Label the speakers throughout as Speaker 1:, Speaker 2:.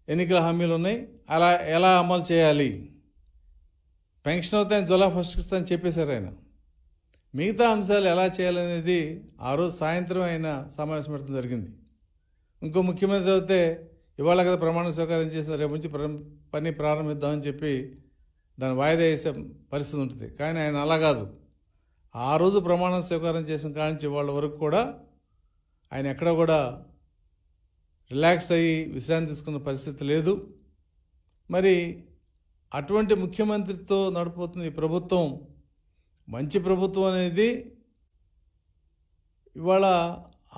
Speaker 1: ఎన్నికల హామీలు ఉన్నాయి, అలా ఎలా అమలు చేయాలి. పెన్షన్ అవుతే ఆయన జూలై 1 అని చెప్పేశారు ఆయన. మిగతా అంశాలు ఎలా చేయాలనేది ఆ రోజు సాయంత్రం ఆయన సమావేశం పెట్టడం జరిగింది. ఇంకో ముఖ్యమంత్రి అయితే ఇవాళ కదా ప్రమాణ స్వీకారం చేసిన రేపు నుంచి పని ప్రారంభిద్దామని చెప్పి దాన్ని వాయిదా వేసే పరిస్థితి ఉంటుంది. కానీ ఆయన అలా కాదు. ఆ రోజు ప్రమాణ స్వీకారం చేసిన కాడి నుంచి ఇవాళ వరకు కూడా ఆయన ఎక్కడ కూడా రిలాక్స్ అయ్యి విశ్రాంతి తీసుకున్న పరిస్థితి లేదు. మరి అటువంటి ముఖ్యమంత్రితో నడిపోతున్న ఈ ప్రభుత్వం మంచి ప్రభుత్వం అనేది ఇవాళ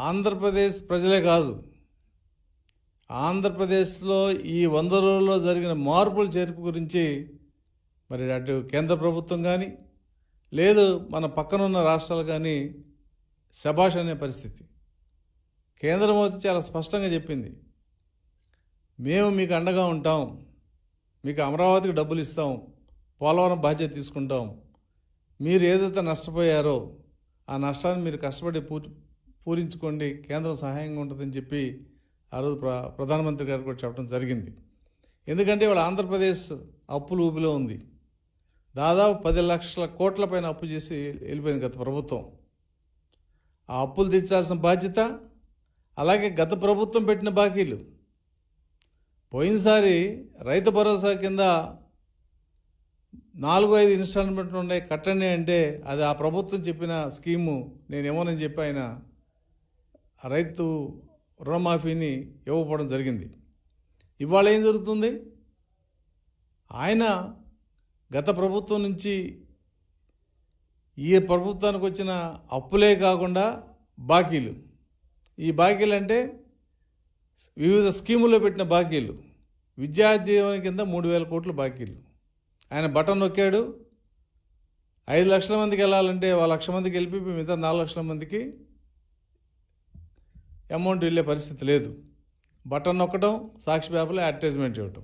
Speaker 1: ఆంధ్రప్రదేశ్ ప్రజలే కాదు, ఆంధ్రప్రదేశ్లో ఈ 100 రోజుల్లో జరిగిన మార్పుల చేర్పు గురించి మరి అటు కేంద్ర ప్రభుత్వం కానీ లేదు మన పక్కనున్న రాష్ట్రాలు కానీ శభాష్ అనే పరిస్థితి. కేంద్రం అయితే చాలా స్పష్టంగా చెప్పింది, మేము మీకు అండగా ఉంటాం, మీకు అమరావతికి డబ్బులు ఇస్తాం, పోలవరం బాధ్యత తీసుకుంటాం, మీరు ఏదైతే నష్టపోయారో ఆ నష్టాన్ని మీరు కష్టపడి పూరించుకోండి, కేంద్రం సహాయంగా ఉంటుందని చెప్పి ఆ రోజు ప్రధానమంత్రి గారు కూడా చెప్పడం జరిగింది. ఎందుకంటే ఇవాళ ఆంధ్రప్రదేశ్ అప్పులు ఊబిలో ఉంది. దాదాపు 10 లక్షల కోట్ల పైన అప్పు చేసి వెళ్ళిపోయింది గత ప్రభుత్వం. ఆ అప్పులు తీర్చాల్సిన బాధ్యత, అలాగే గత ప్రభుత్వం పెట్టిన బాకీలు. పోయినసారి రైతు భరోసా కింద 4-5 ఇన్స్టాల్మెంట్లు ఉన్నాయి కట్టండి అంటే అది ఆ ప్రభుత్వం చెప్పిన స్కీము నేనేమోనని చెప్పి ఆయన రైతు రుణమాఫీని ఇవ్వకపోవడం జరిగింది. ఇవాళ ఏం జరుగుతుంది? ఆయన గత ప్రభుత్వం నుంచి ఈ ప్రభుత్వానికి వచ్చిన అప్పులే కాకుండా బాకీలు, ఈ బాకీలు అంటే వివిధ స్కీముల్లో పెట్టిన బాకీలు, విద్యా దీవెన కింద 3,000 కోట్లు బాకీలు. ఆయన బటన్ నొక్కాడు, 5 లక్షల మందికి వెళ్ళాలంటే 1,00,000 మందికి వెళ్ళి మిగతా 4 లక్షల మందికి అమౌంట్ వెళ్ళే పరిస్థితి లేదు. బటన్ నొక్కడం, సాక్షి పేపర్లో అడ్వర్టైజ్మెంట్ ఇవ్వటం,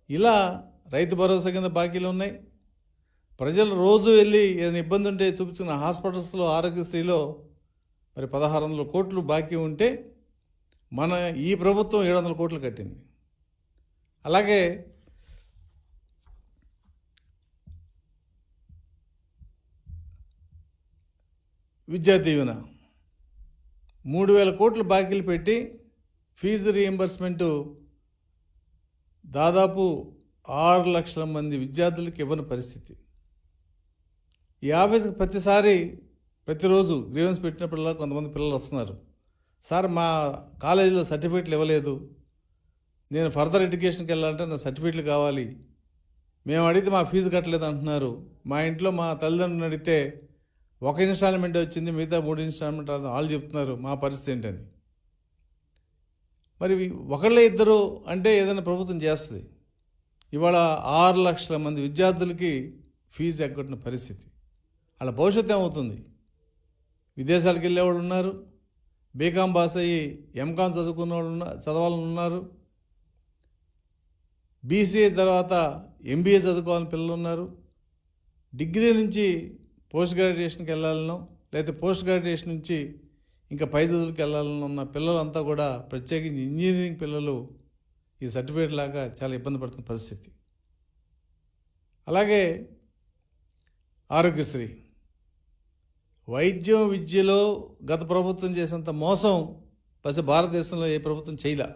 Speaker 1: ఇలా రైతు భరోసా కింద బాకీలు ఉన్నాయి. ప్రజలు రోజు వెళ్ళి ఏదైనా ఇబ్బంది ఉంటే చూపించుకున్న హాస్పిటల్స్లో ఆరోగ్యశ్రీలో మరి 1,600 కోట్లు బాకీ ఉంటే మన ఈ ప్రభుత్వం 700 కోట్లు కట్టింది. అలాగే విద్యా దీవెన 3,000 కోట్లు బాకీలు పెట్టి ఫీజు రీయింబర్స్మెంటు దాదాపు 6 లక్షల మంది విద్యార్థులకు ఇవ్వని పరిస్థితి. ఈ ఆఫీస్కి ప్రతిరోజు గ్రీవెన్స్ పెట్టినప్పుడల్లా కొంతమంది పిల్లలు వస్తున్నారు, సార్ మా కాలేజీలో సర్టిఫికేట్లు ఇవ్వలేదు, నేను ఫర్దర్ ఎడ్యుకేషన్కి వెళ్ళాలంటే నా సర్టిఫికేట్లు కావాలి, మేము అడిగితే మా ఫీజు కట్టలేదు అంటున్నారు, మా ఇంట్లో మా తల్లిదండ్రులను అడిగితే 1 ఇన్స్టాల్మెంట్ వచ్చింది, మిగతా 3 ఇన్స్టాల్మెంట్ వాళ్ళు చెప్తున్నారు, మా పరిస్థితి ఏంటని. మరి ఒకళ్ళే ఇద్దరు అంటే ఏదైనా ప్రభుత్వం చేస్తుంది. ఇవాళ 6 లక్షల మంది విద్యార్థులకి ఫీజు ఎగ్గొట్టిన పరిస్థితి. వాళ్ళ భవిష్యత్తు ఏమవుతుంది? విదేశాలకు వెళ్ళేవాళ్ళు ఉన్నారు, బీకామ్ పాస్ అయ్యి ఎంకామ్ చదవాలని ఉన్నారు, బీసీఏ తర్వాత ఎంబీఏ చదువుకోవాలని పిల్లలు ఉన్నారు, డిగ్రీ నుంచి పోస్ట్ గ్రాడ్యుయేషన్కి వెళ్ళాలనో లేకపోతే పోస్ట్ గ్రాడ్యుయేషన్ నుంచి ఇంకా పై చదువులకు వెళ్ళాలని ఉన్న పిల్లలంతా కూడా, ప్రత్యేకించి ఇంజనీరింగ్ పిల్లలు ఈ సర్టిఫికేట్ లాగా చాలా ఇబ్బంది పడుతున్న పరిస్థితి. అలాగే ఆరోగ్యశ్రీ, వైద్యం విద్యలో గత ప్రభుత్వం చేసినంత మోసం భారతదేశంలో ఏ ప్రభుత్వం చేయలే.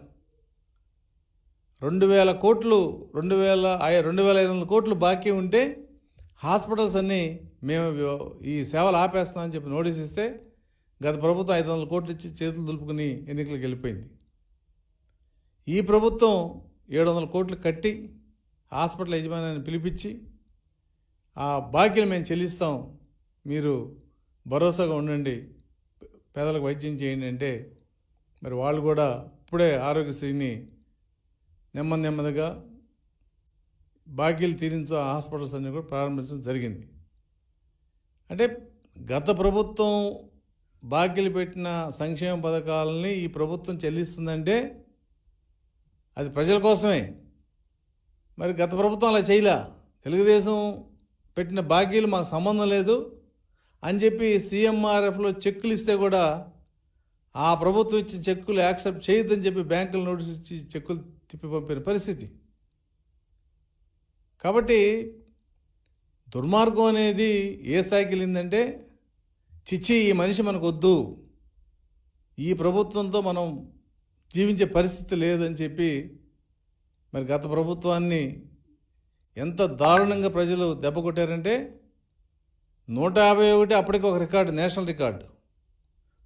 Speaker 1: 2,000 కోట్లు 2,500 కోట్లు బాకీ ఉంటే హాస్పిటల్స్ అన్నీ మేము ఈ సేవలు ఆపేస్తామని చెప్పి నోటీస్ ఇస్తే గత ప్రభుత్వం 500 కోట్లు ఇచ్చి చేతులు దులుపుకుని ఎన్నికలకు వెళ్ళిపోయింది. ఈ ప్రభుత్వం 700 కోట్లు కట్టి హాస్పిటల్ యజమానిని పిలిపించి ఆ బాకీలు మేము చెల్లిస్తాం, మీరు భరోసాగా ఉండండి, పేదలకు వైద్యం చేయండి అంటే మరి వాళ్ళు కూడా ఇప్పుడే ఆరోగ్యశ్రీని నెమ్మదిగా బాకీలు తీరించు హాస్పిటల్స్ అన్నీ కూడా ప్రారంభించడం జరిగింది. అంటే గత ప్రభుత్వం బాకీలు పెట్టిన సంక్షేమ పథకాలని ఈ ప్రభుత్వం చెల్లిస్తుందంటే అది ప్రజల కోసమే. మరి గత ప్రభుత్వం అలా చేయలే, తెలుగుదేశం పెట్టిన బాకీలు మాకు సంబంధం లేదు అని చెప్పి సీఎంఆర్ఎఫ్లో చెక్కులు ఇస్తే కూడా ఆ ప్రభుత్వం ఇచ్చిన చెక్కులు యాక్సెప్ట్ చేయొద్దని చెప్పి బ్యాంకులు నోటీస్ ఇచ్చి చెక్కులు తిప్పి పంపిన పరిస్థితి. కాబట్టి దుర్మార్గం అనేది ఏ స్థాయికి వెళ్ళిందంటే, చిచ్చి ఈ మనిషి మనకు వద్దు, ఈ ప్రభుత్వంతో మనం జీవించే పరిస్థితి లేదని చెప్పి మరి గత ప్రభుత్వాన్ని ఎంత దారుణంగా ప్రజలు దెబ్బ కొట్టారంటే 151 అప్పటికి ఒక రికార్డు, నేషనల్ రికార్డు.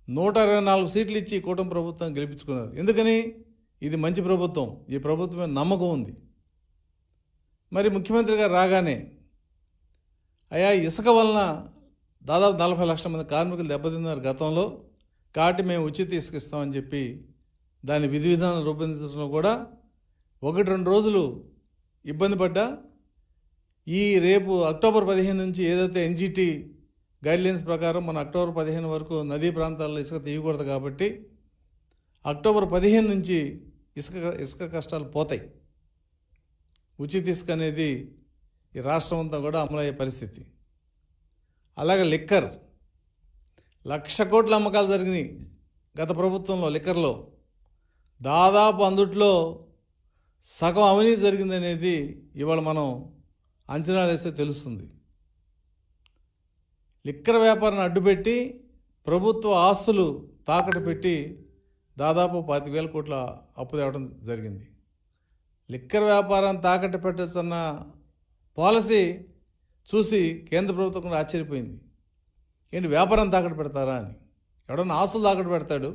Speaker 1: 124 సీట్లు ఇచ్చి కూటమి ప్రభుత్వం గెలిపించుకున్నారు. ఎందుకని? ఇది మంచి ప్రభుత్వం, ఈ ప్రభుత్వం మీద నమ్మకం ఉంది. మరి ముఖ్యమంత్రి గారు రాగానే అయ్యా ఇసుక వలన దాదాపు 40 లక్షల మంది కార్మికులు దెబ్బతిన్నారు గతంలో, కాబట్టి మేము ఉచిత ఇసుక ఇస్తామని చెప్పి దాని విధి విధానం రూపొందించడంలో కూడా 1-2 రోజులు ఇబ్బంది పడ్డా, ఈ రేపు అక్టోబర్ 15 నుంచి ఏదైతే ఎన్జిటి గైడ్లైన్స్ ప్రకారం మన అక్టోబర్ 15 వరకు నదీ ప్రాంతాల్లో ఇసుక తీయకూడదు కాబట్టి అక్టోబర్ 15 నుంచి ఇసుక కష్టాలు పోతాయి. ఉచిత ఇసుక అనేది ఈ రాష్ట్రం అంతా కూడా అమలయ్యే పరిస్థితి. అలాగే లిక్కర్ 1,00,000 కోట్ల అమ్మకాలు జరిగినాయి గత ప్రభుత్వంలో. లిక్కర్లో దాదాపు అందుట్లో సగం అవినీతి జరిగిందనేది ఇవాళ మనం అంచనా వేస్తే తెలుస్తుంది. లిక్కర్ వ్యాపారాన్ని అడ్డుపెట్టి ప్రభుత్వ ఆస్తులు తాకట్టు పెట్టి దాదాపు 25,000 కోట్ల అప్పు తేవడం జరిగింది. లిక్కర్ వ్యాపారాన్ని తాకట్టు పెట్టచ్చన్న పాలసీ చూసి కేంద్ర ప్రభుత్వం కూడా ఆశ్చర్యపోయింది. ఏంటి వ్యాపారం తాకట్టు పెడతారా అని. ఎవడన్నా ఆస్తులు తాకట్టు పెడతాడు,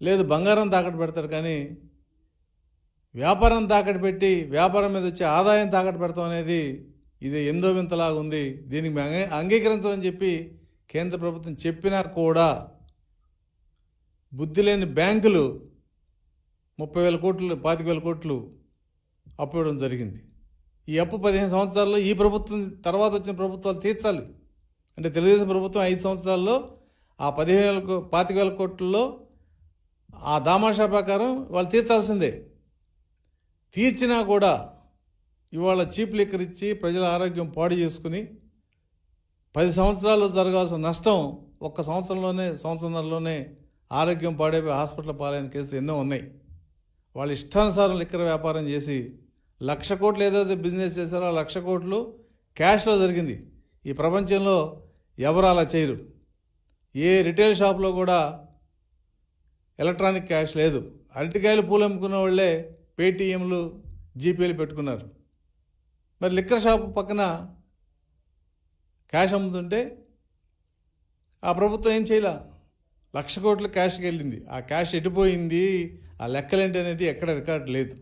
Speaker 1: లేదు బంగారం తాకట్టు పెడతాడు, కానీ వ్యాపారం తాకట్టు పెట్టి వ్యాపారం మీద వచ్చే ఆదాయం తాకట్టు పెడతాం అనేది ఇది ఎందో వింతలాగా ఉంది. దీనికి మేము అంగీకరించమని చెప్పి కేంద్ర ప్రభుత్వం చెప్పినా కూడా బుద్ధి లేని బ్యాంకులు 30,000 కోట్లు 25,000 కోట్లు అప్పు ఇవ్వడం జరిగింది. ఈ అప్పు 15 సంవత్సరాల్లో ఈ ప్రభుత్వం తర్వాత వచ్చిన ప్రభుత్వాలు తీర్చాలి. అంటే తెలుగుదేశం ప్రభుత్వం 5 సంవత్సరాల్లో ఆ 25,000 కోట్లలో ఆ దామాషా ప్రకారం వాళ్ళు తీర్చాల్సిందే. తీర్చినా కూడా ఇవాళ చీప్ లిక్కర్ ఇచ్చి ప్రజల ఆరోగ్యం పాడు చేసుకుని 10 సంవత్సరాల్లో జరగాల్సిన నష్టం ఒక్క సంవత్సరంలోనే ఆరోగ్యం పాడైపోయి హాస్పిటల్ పాలైన కేసులు ఎన్నో ఉన్నాయి. వాళ్ళు ఇష్టానుసారం లిక్కర్ వ్యాపారం చేసి 1,00,000 కోట్లు ఏదైతే బిజినెస్ చేశారో ఆ 1,00,000 కోట్లు క్యాష్లో జరిగింది. ఈ ప్రపంచంలో ఎవరు అలా చేయరు. ఏ రిటైల్ షాప్లో కూడా ఎలక్ట్రానిక్ క్యాష్ లేదు. అరటికాయలు పూలు అమ్ముకున్న వాళ్ళే పేటీఎంలు జీపేలు పెట్టుకున్నారు. మరి లిక్కర్ షాప్ పక్కన క్యాష్ అమ్ముతుంటే ఆ ప్రభుత్వం ఏం చేయాల? 1,00,000 కోట్లు క్యాష్కి వెళ్ళింది. ఆ క్యాష్ ఎటుపోయింది, ఆ లెక్కలేంటి అనేది ఎక్కడ రికార్డు లేదు.